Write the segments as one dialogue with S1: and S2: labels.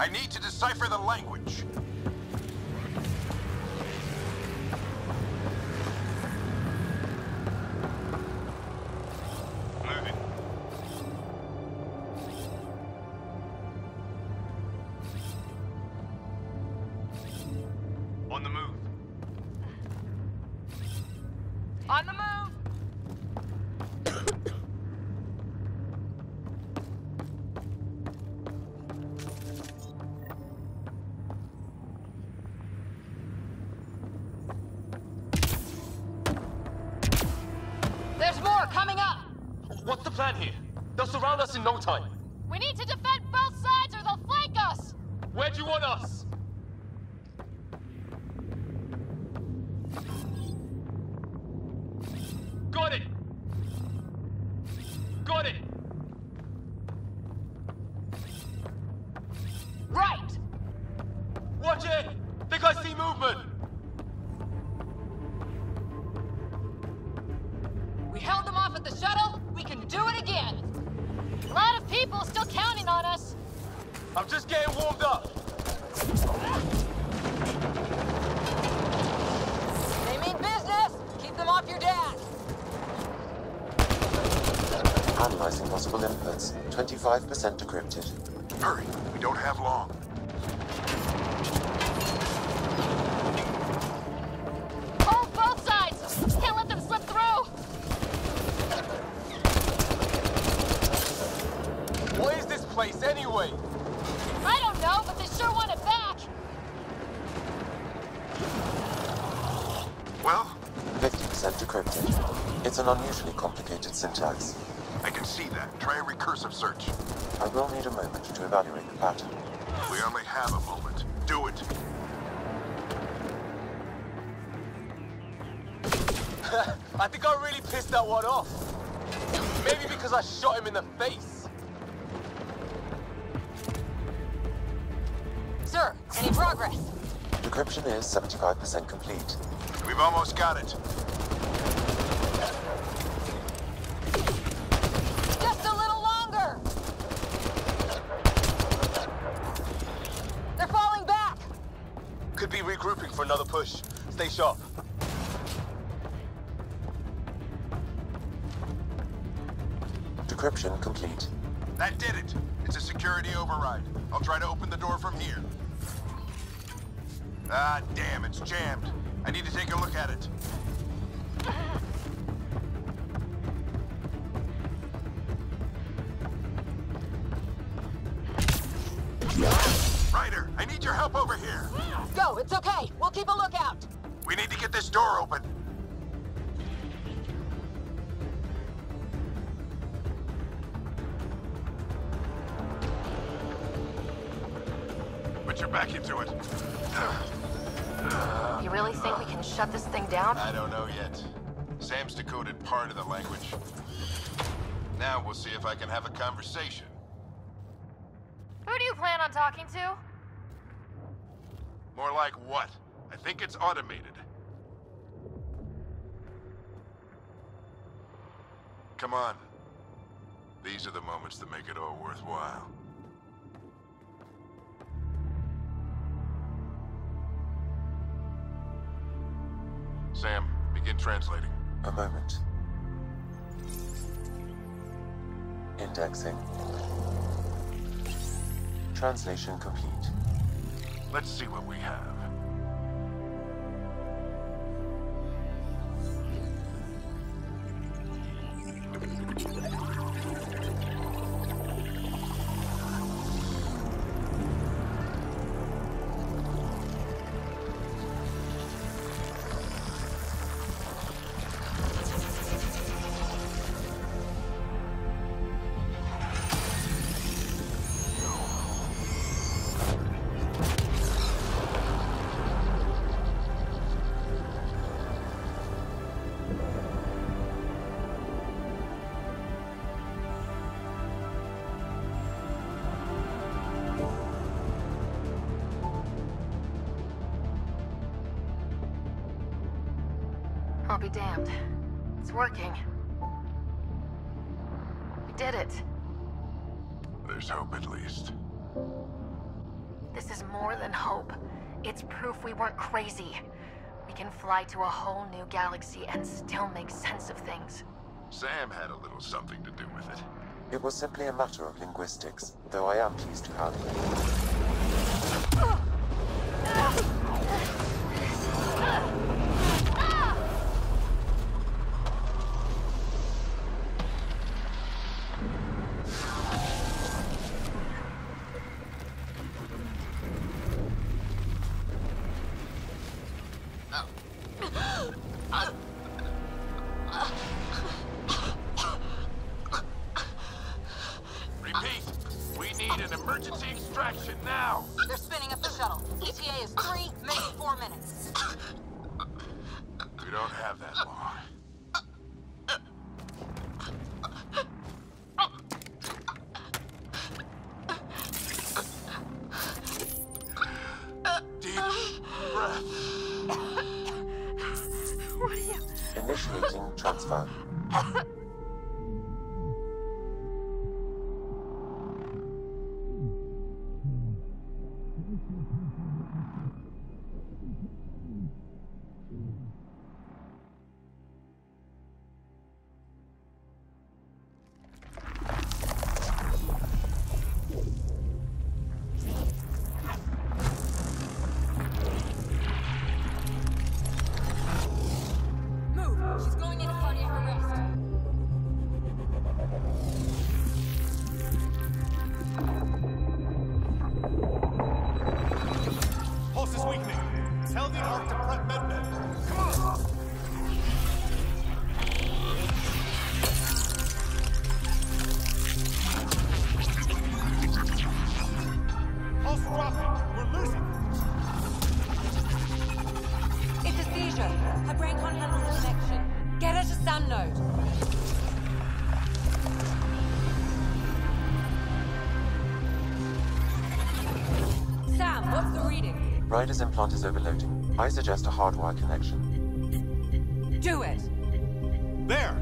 S1: I need to decipher the language. Moving. On the move.
S2: On the move! There's more coming up!
S3: What's the plan here? They'll surround us in no time.
S2: We need to defend both sides or they'll flank us!
S3: Where do you want us? Got it! Got it!
S2: Right!
S3: Watch it! Think I see movement!
S2: We held them off at the shuttle, we can do it again! A lot of people still counting on us!
S3: I'm just getting warmed up!
S2: They mean business! Keep them off your dad!
S4: Analyzing possible inputs. 25% decrypted.
S1: Hurry, we don't have long.
S2: Hold both sides! Can't let them slip through!
S3: What is this place anyway?
S2: I don't know, but they sure want it back!
S1: Well,
S4: 50% decrypted. It's an unusually complicated syntax.
S1: I can see that. Try a recursive search.
S4: I will need a moment to evaluate the pattern.
S1: We only have a moment. Do it.
S3: I think I really pissed that one off. Maybe because I shot him in the face.
S2: Sir, any progress?
S4: Decryption is 75% complete.
S1: We've almost got it.
S2: Just a little longer! They're falling back!
S3: Could be regrouping for another push. Stay sharp.
S4: Decryption complete.
S1: That did it. It's a security override. I'll try to open the door from here. Ah, damn, it's jammed. I need to take a look at it. Ryder, I need your help over here.
S2: Go, it's okay. We'll keep a lookout.
S1: We need to get this door open. Put your back into it.
S2: You really think we can shut this thing down?
S1: I don't know yet. Sam's decoded part of the language. Now we'll see if I can have a conversation.
S2: Who do you plan on talking to?
S1: More like what? I think it's automated. Come on. These are the moments that make it all worthwhile. Sam, begin translating.
S4: A moment. Indexing. Translation complete.
S1: Let's see what we have.
S2: I'll be damned. It's working. We did it.
S1: There's hope at least.
S2: This is more than hope. It's proof we weren't crazy. We can fly to a whole new galaxy and still make sense of things.
S1: Sam had a little something to do with it.
S4: It was simply a matter of linguistics, though I am pleased to have it.
S1: Repeat, we need an emergency extraction now.
S2: They're spinning up the shuttle. ETA is 3, maybe 4 minutes.
S1: We don't have that long. Deep breath.
S2: What are you...
S4: Initiating transfer.
S2: She's going into cardiac arrest.
S5: Pulse is weakening. Tell the ARC to prep medbed. Come on! Pulse dropping. We're losing.
S6: It's a seizure. Her brain can't handle the connection. Get her to Sam node. Sam, what's the reading?
S4: Ryder's implant is overloading. I suggest a hardwire connection.
S6: Do it.
S5: There!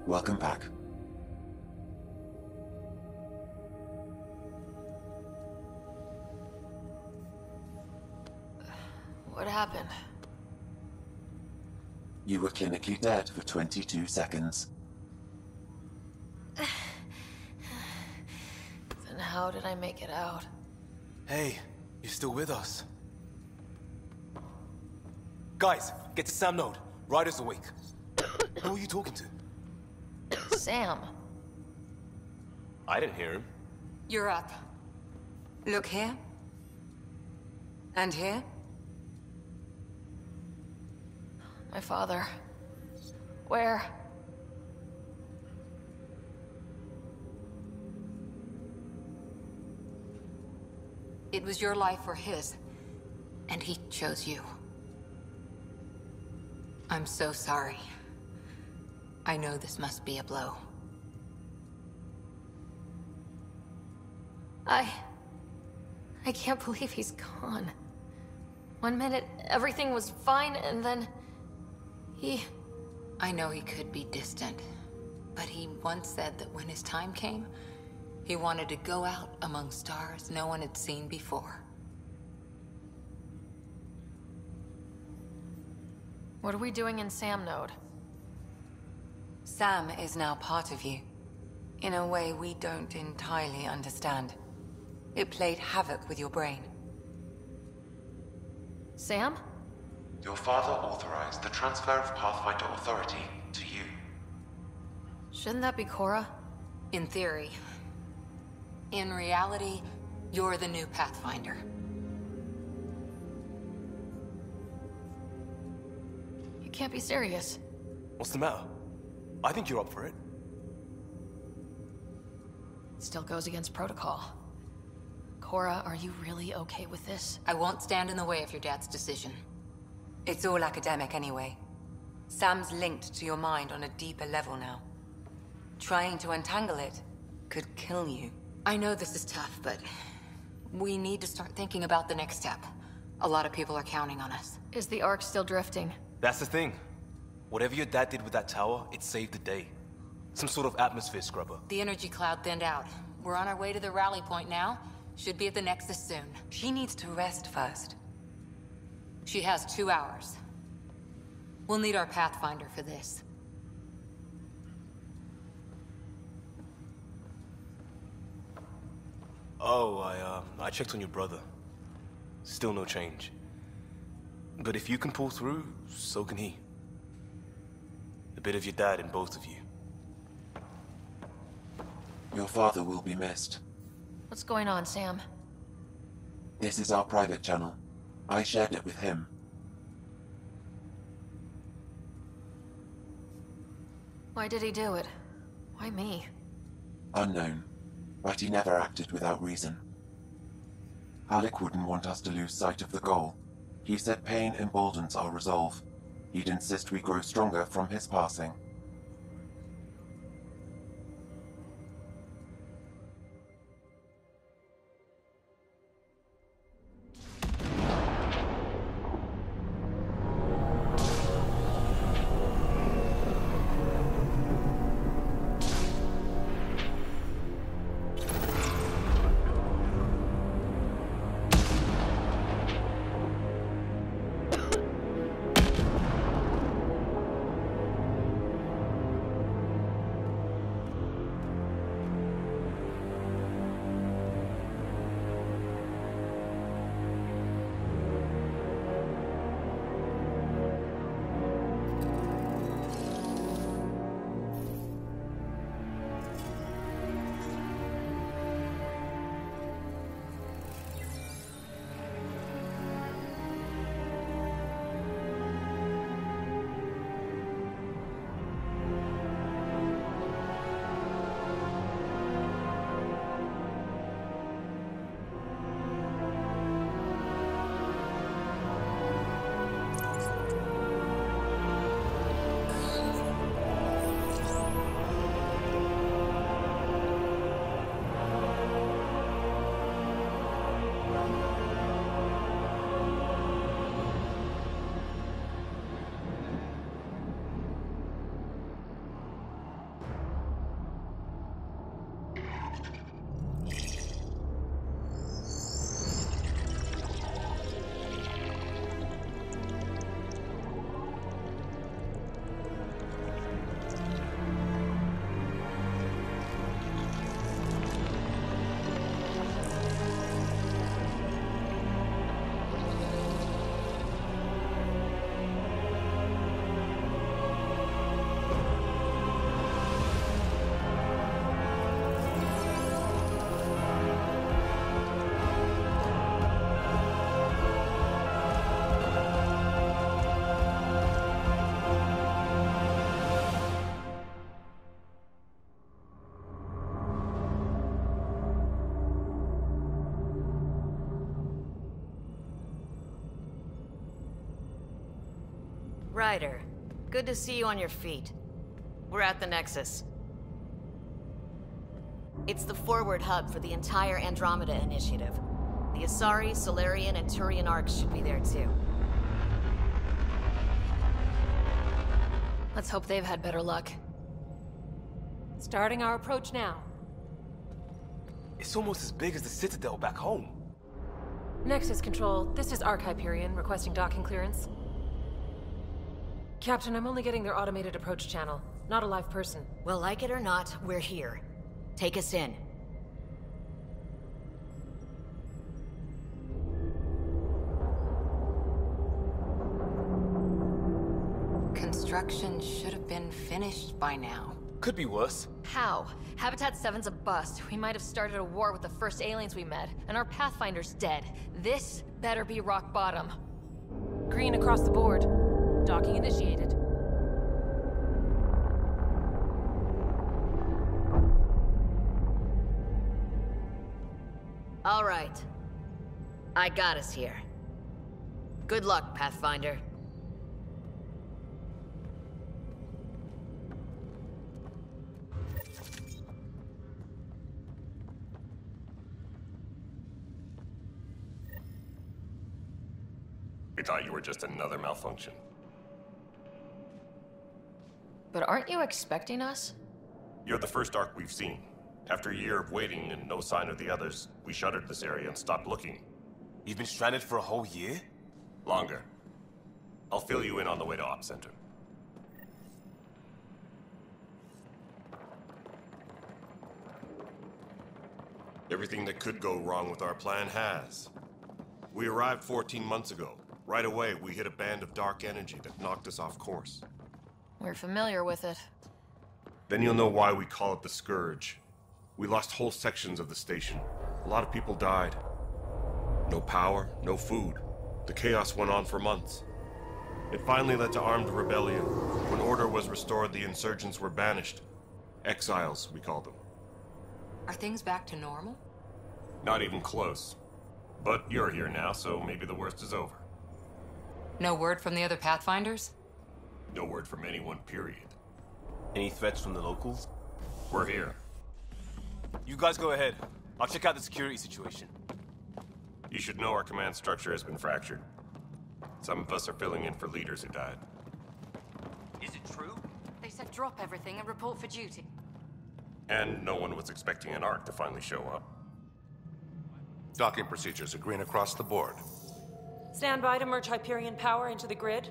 S4: Welcome back.
S2: What happened?
S4: You were clinically dead for 22 seconds.
S2: Then how did I make it out?
S3: Hey, you're still with us. Guys, get to Sam node. Ryder's awake. Who are you talking to?
S2: Sam.
S3: I didn't hear him.
S6: You're up. Look here. And here.
S2: My father. Where?
S6: It was your life or his, and he chose you. I'm so sorry. I know this must be a blow.
S2: I can't believe he's gone. 1 minute, everything was fine, and then...
S6: I know he could be distant, but he once said that when his time came, he wanted to go out among stars no one had seen before.
S2: What are we doing in Sam node?
S6: Sam is now part of you, in a way we don't entirely understand. It played havoc with your brain.
S2: Sam?
S4: Your father authorized the transfer of Pathfinder authority to you.
S2: Shouldn't that be Cora?
S6: In theory. In reality, you're the new Pathfinder.
S2: You can't be serious.
S3: What's the matter? I think you're up for it.
S2: Still goes against protocol. Cora, are you really okay with this?
S6: I won't stand in the way of your dad's decision. It's all academic anyway. Sam's linked to your mind on a deeper level now. Trying to untangle it could kill you. I know this is tough, but we need to start thinking about the next step. A lot of people are counting on us.
S2: Is the Ark still drifting?
S3: That's the thing. Whatever your dad did with that tower, it saved the day. Some sort of atmosphere scrubber.
S6: The energy cloud thinned out. We're on our way to the rally point now. Should be at the Nexus soon. She needs to rest first. She has 2 hours. We'll need our Pathfinder for this.
S3: Oh, I checked on your brother. Still no change. But if you can pull through, so can he. A bit of your dad in both of you.
S4: Your father will be missed.
S2: What's going on, Sam?
S4: This is our private channel. I shared it with him.
S2: Why did he do it? Why me?
S4: Unknown, but he never acted without reason. Alec wouldn't want us to lose sight of the goal. He said pain emboldens our resolve. He'd insist we grow stronger from his passing.
S7: Ryder, good to see you on your feet. We're at the Nexus. It's the forward hub for the entire Andromeda initiative. The Asari, Solarian, and Turian arcs should be there too.
S2: Let's hope they've had better luck.
S8: Starting our approach now.
S3: It's almost as big as the Citadel back home.
S8: Nexus Control, this is Arc Hyperion requesting docking clearance. Captain, I'm only getting their automated approach channel, not a live person.
S7: Well, like it or not, we're here. Take us in.
S6: Construction should have been finished by now.
S3: Could be worse.
S2: How? Habitat 7's a bust. We might have started a war with the first aliens we met, and our Pathfinder's dead. This better be rock bottom.
S8: Green across the board. Docking initiated.
S7: All right. I got us here. Good luck, Pathfinder.
S9: We thought you were just another malfunction.
S2: But aren't you expecting us?
S9: You're the first Ark we've seen. After a year of waiting and no sign of the others, we shuttered this area and stopped looking.
S3: You've been stranded for a whole year?
S9: Longer. I'll fill you in on the way to Op Center. Everything that could go wrong with our plan has. We arrived 14 months ago. Right away, we hit a band of dark energy that knocked us off course.
S2: We're familiar with it.
S9: Then you'll know why we call it the Scourge. We lost whole sections of the station. A lot of people died. No power, no food. The chaos went on for months. It finally led to armed rebellion. When order was restored, the insurgents were banished. Exiles, we call them.
S6: Are things back to normal?
S9: Not even close. But you're here now, so maybe the worst is over.
S6: No word from the other Pathfinders?
S9: No word from anyone, period.
S3: Any threats from the locals?
S9: We're here.
S3: You guys go ahead. I'll check out the security situation.
S9: You should know our command structure has been fractured. Some of us are filling in for leaders who died.
S10: Is it true?
S8: They said drop everything and report for duty.
S9: And no one was expecting an Ark to finally show up.
S11: Docking procedures are green across the board.
S8: Stand by to merge Hyperion power into the grid.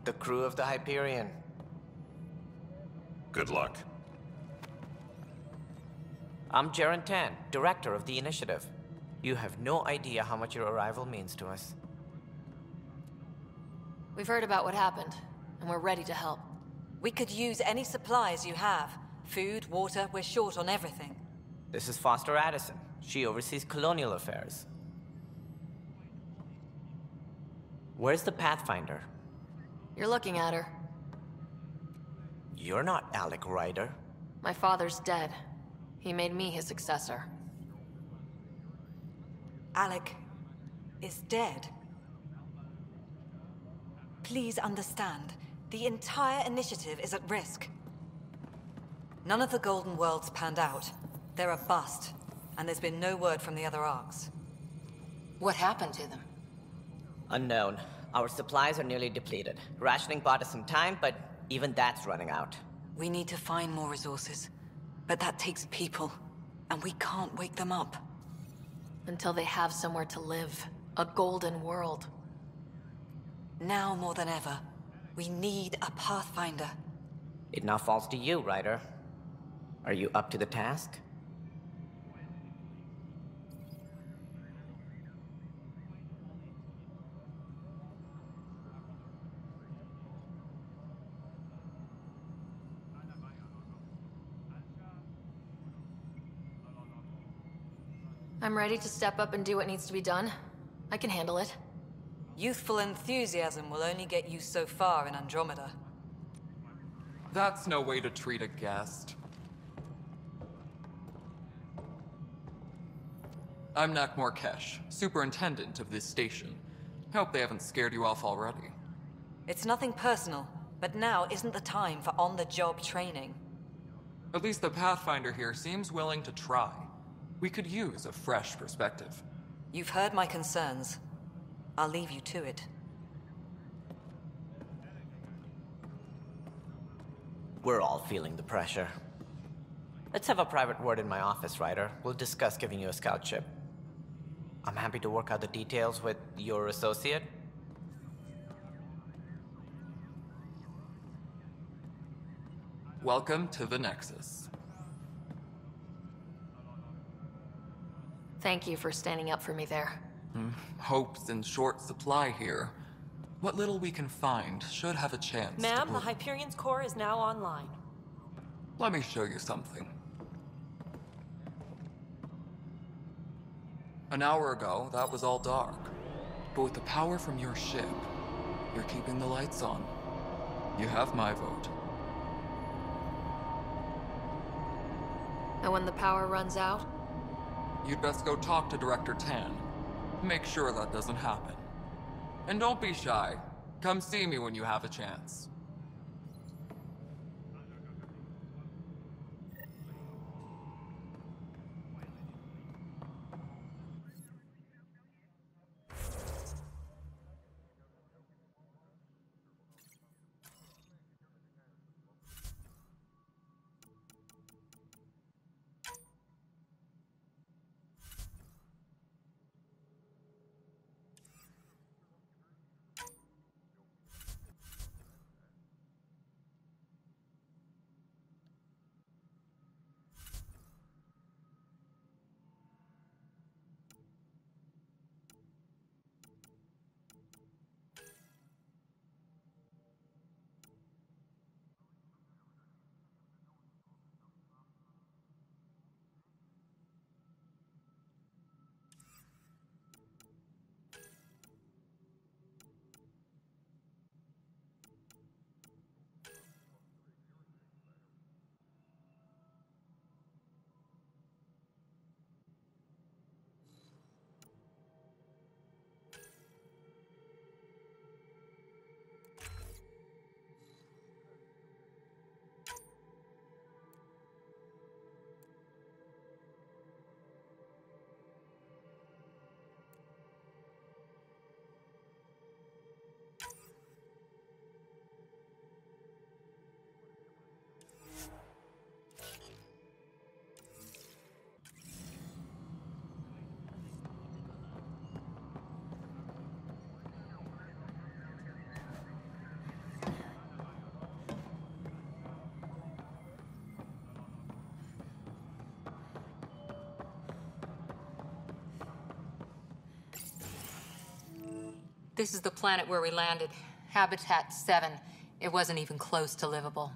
S10: The crew of the Hyperion.
S9: Good luck.
S10: I'm Jaren Tan, director of the initiative. You have no idea how much your arrival means to us.
S2: We've heard about what happened, and we're ready to help.
S6: We could use any supplies you have. Food, water, we're short on everything.
S10: This is Foster Addison. She oversees colonial affairs. Where's the Pathfinder?
S2: You're looking at her.
S10: You're not Alec Ryder.
S2: My father's dead. He made me his successor.
S6: Alec is dead. Please understand, the entire initiative is at risk. None of the Golden Worlds panned out. They're a bust, and there's been no word from the other Arks.
S2: What happened to them?
S10: Unknown. Our supplies are nearly depleted. Rationing bought us some time, but even that's running out.
S6: We need to find more resources, but that takes people, and we can't wake them up.
S2: Until they have somewhere to live. A golden world.
S6: Now more than ever, we need a Pathfinder.
S10: It now falls to you, Ryder. Are you up to the task?
S2: I'm ready to step up and do what needs to be done. I can handle it.
S6: Youthful enthusiasm will only get you so far in Andromeda.
S12: That's no way to treat a guest. I'm Nakmor Kesh, superintendent of this station. Hope they haven't scared you off already.
S6: It's nothing personal, but now isn't the time for on-the-job training.
S12: At least the Pathfinder here seems willing to try. We could use a fresh perspective.
S6: You've heard my concerns. I'll leave you to it.
S10: We're all feeling the pressure. Let's have a private word in my office, Ryder. We'll discuss giving you a scout ship. I'm happy to work out the details with your associate.
S12: Welcome to the Nexus.
S2: Thank you for standing up for me there.
S12: Hope's in short supply here. What little we can find should have a chance.
S8: Ma'am, the Hyperion's core is now online.
S12: Let me show you something. An hour ago, that was all dark. But with the power from your ship, you're keeping the lights on. You have my vote.
S2: And when the power runs out?
S12: You'd best go talk to Director Tan. Make sure that doesn't happen. And don't be shy. Come see me when you have a chance.
S13: This is the planet where we landed. Habitat 7. It wasn't even close to livable.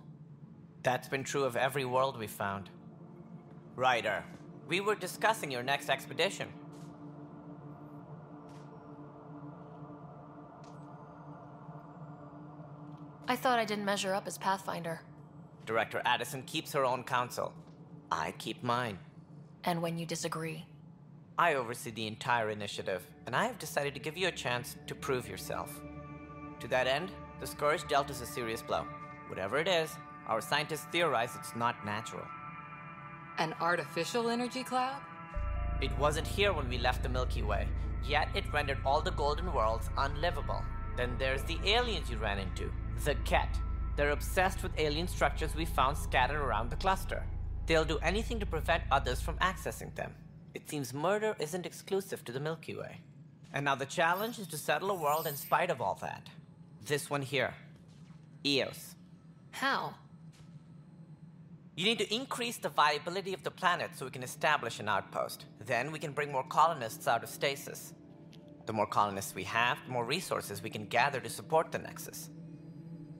S10: That's been true of every world we found. Ryder, we were discussing your next expedition.
S2: I thought I didn't measure up as Pathfinder.
S10: Director Addison keeps her own counsel. I keep mine.
S2: And when you disagree?
S10: I oversee the entire initiative, and I have decided to give you a chance to prove yourself. To that end, the Scourge dealt us a serious blow. Whatever it is, our scientists theorize it's not natural.
S13: An artificial energy cloud?
S10: It wasn't here when we left the Milky Way, yet it rendered all the golden worlds unlivable. Then there's the aliens you ran into, the Ket. They're obsessed with alien structures we found scattered around the cluster. They'll do anything to prevent others from accessing them. It seems murder isn't exclusive to the Milky Way. And now the challenge is to settle a world in spite of all that. This one here. Eos.
S2: How?
S10: You need to increase the viability of the planet so we can establish an outpost. Then we can bring more colonists out of stasis. The more colonists we have, the more resources we can gather to support the Nexus.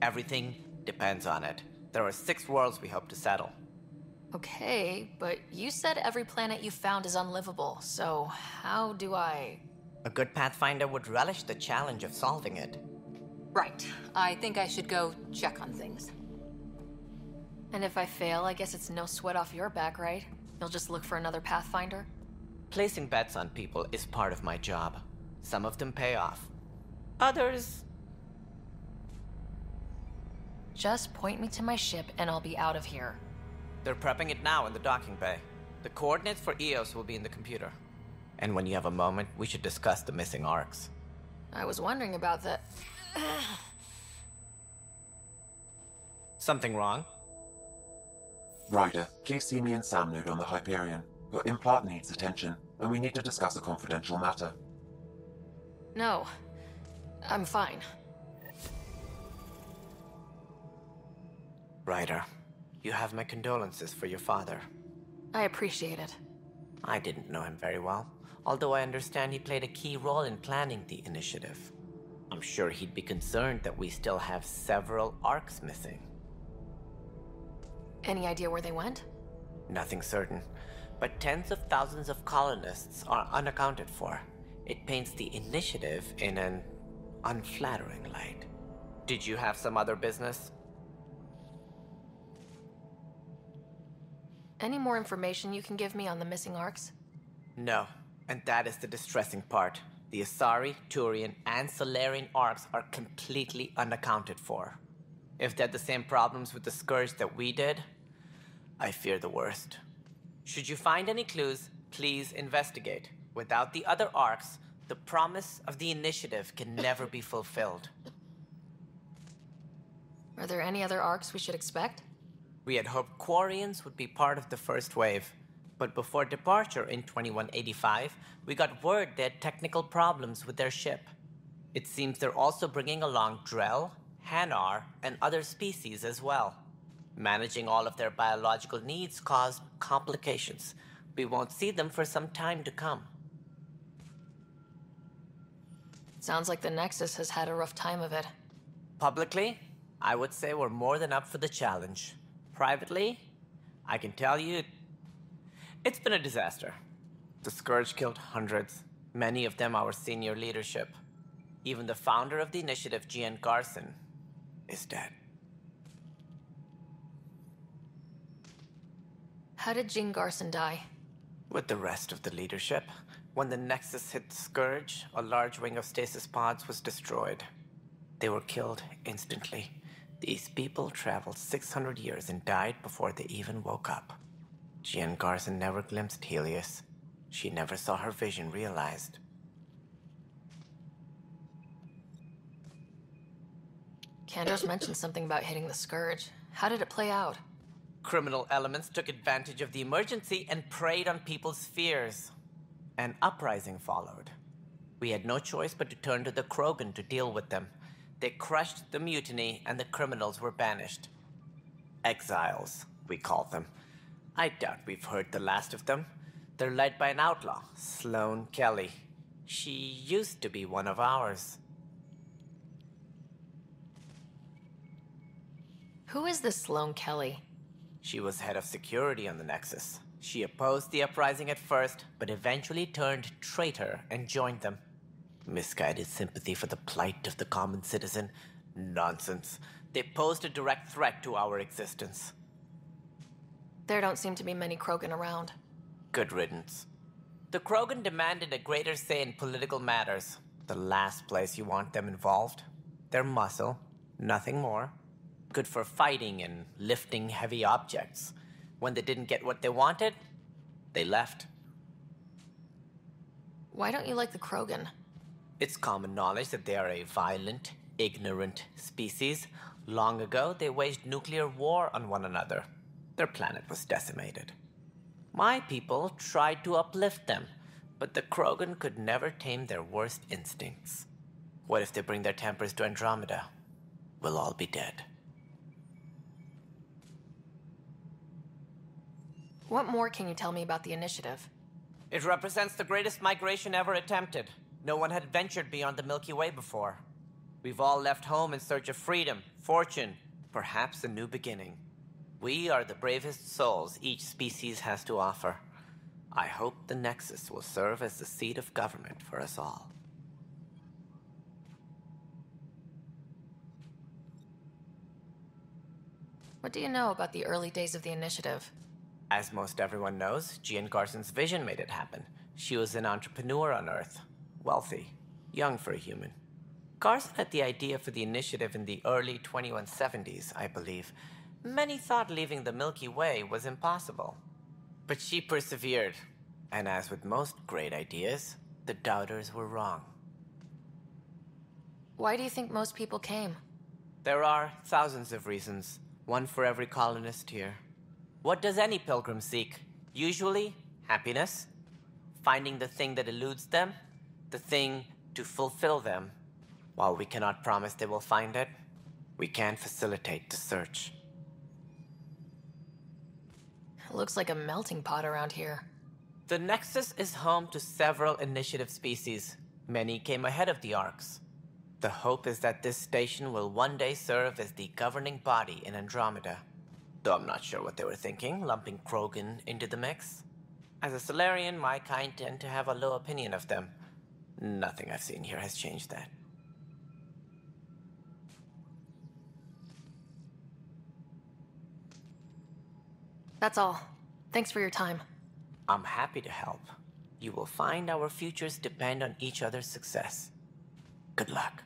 S10: Everything depends on it. There are 6 worlds we hope to settle.
S2: Okay, but you said every planet you found is unlivable, so how do I...
S10: A good Pathfinder would relish the challenge of solving it.
S13: Right. I think I should go check on things.
S2: And if I fail, I guess it's no sweat off your back, right? You'll just look for another Pathfinder?
S10: Placing bets on people is part of my job. Some of them pay off. Others...
S2: Just point me to my ship and I'll be out of here.
S10: They're prepping it now in the docking bay. The coordinates for Eos will be in the computer. And when you have a moment, we should discuss the missing arcs.
S2: I was wondering about that.
S10: Something wrong?
S4: Ryder, please see me and Sam Node on the Hyperion. Your implant needs attention, and we need to discuss a confidential matter.
S2: No. I'm fine.
S10: Ryder, you have my condolences for your father.
S2: I appreciate it.
S10: I didn't know him very well, although I understand he played a key role in planning the initiative. I'm sure he'd be concerned that we still have several arcs missing.
S2: Any idea where they went?
S10: Nothing certain, but tens of thousands of colonists are unaccounted for. It paints the initiative in an unflattering light. Did you have some other business?
S2: Any more information you can give me on the missing arcs?
S10: No, and that is the distressing part. The Asari, Turian, and Solarian arcs are completely unaccounted for. If they had the same problems with the Scourge that we did, I fear the worst. Should you find any clues, please investigate. Without the other arcs, the promise of the initiative can never be fulfilled.
S2: Are there any other arcs we should expect?
S10: We had hoped Quarians would be part of the first wave, but before departure in 2185, we got word they had technical problems with their ship. It seems they're also bringing along Drell, Hanar, and other species as well. Managing all of their biological needs caused complications. We won't see them for some time to come.
S2: Sounds like the Nexus has had a rough time of it.
S10: Publicly, I would say we're more than up for the challenge. Privately, I can tell you, it's been a disaster. The Scourge killed hundreds, many of them our senior leadership. Even the founder of the initiative, Gian Garson, is dead.
S2: How did Jean Garson die?
S10: With the rest of the leadership, when the Nexus hit the Scourge, a large wing of stasis pods was destroyed. They were killed instantly. These people traveled 600 years and died before they even woke up. Jean Garson never glimpsed Helios. She never saw her vision realized.
S2: Kandos mentioned something about hitting the Scourge. How did it play out?
S10: Criminal elements took advantage of the emergency and preyed on people's fears. An uprising followed. We had no choice but to turn to the Krogan to deal with them. They crushed the mutiny and the criminals were banished. Exiles, we call them. I doubt we've heard the last of them. They're led by an outlaw, Sloane Kelly. She used to be one of ours.
S2: Who is this Sloane Kelly?
S10: She was head of security on the Nexus. She opposed the uprising at first, but eventually turned traitor and joined them. Misguided sympathy for the plight of the common citizen? Nonsense. They posed a direct threat to our existence.
S2: There don't seem to be many Krogan around.
S10: Good riddance. The Krogan demanded a greater say in political matters. The last place you want them involved. Their muscle, nothing more. Good for fighting and lifting heavy objects. When they didn't get what they wanted, they left.
S2: Why don't you like the Krogan?
S10: It's common knowledge that they are a violent, ignorant species. Long ago, they waged nuclear war on one another. Their planet was decimated. My people tried to uplift them, but the Krogan could never tame their worst instincts. What if they bring their tempers to Andromeda? We'll all be dead.
S2: What more can you tell me about the initiative?
S10: It represents the greatest migration ever attempted. No one had ventured beyond the Milky Way before. We've all left home in search of freedom, fortune, perhaps a new beginning. We are the bravest souls each species has to offer. I hope the Nexus will serve as the seat of government for us all.
S2: What do you know about the early days of the initiative?
S10: As most everyone knows, Jean Garson's vision made it happen. She was an entrepreneur on Earth. Wealthy. Young for a human. Garson had the idea for the initiative in the early 2170s, I believe. Many thought leaving the Milky Way was impossible. But she persevered. And as with most great ideas, the doubters were wrong.
S2: Why do you think most people came?
S10: There are thousands of reasons. One for every colonist here. What does any pilgrim seek? Usually, happiness. Finding the thing that eludes them. The thing to fulfill them. While we cannot promise they will find it, we can facilitate the search.
S2: It looks like a melting pot around here.
S10: The Nexus is home to several initiative species. Many came ahead of the Arks. The hope is that this station will one day serve as the governing body in Andromeda. Though I'm not sure what they were thinking, lumping Krogan into the mix. As a Solarian, my kind tend to have a low opinion of them. Nothing I've seen here has changed that.
S2: That's all. Thanks for your time.
S10: I'm happy to help. You will find our futures depend on each other's success. Good luck.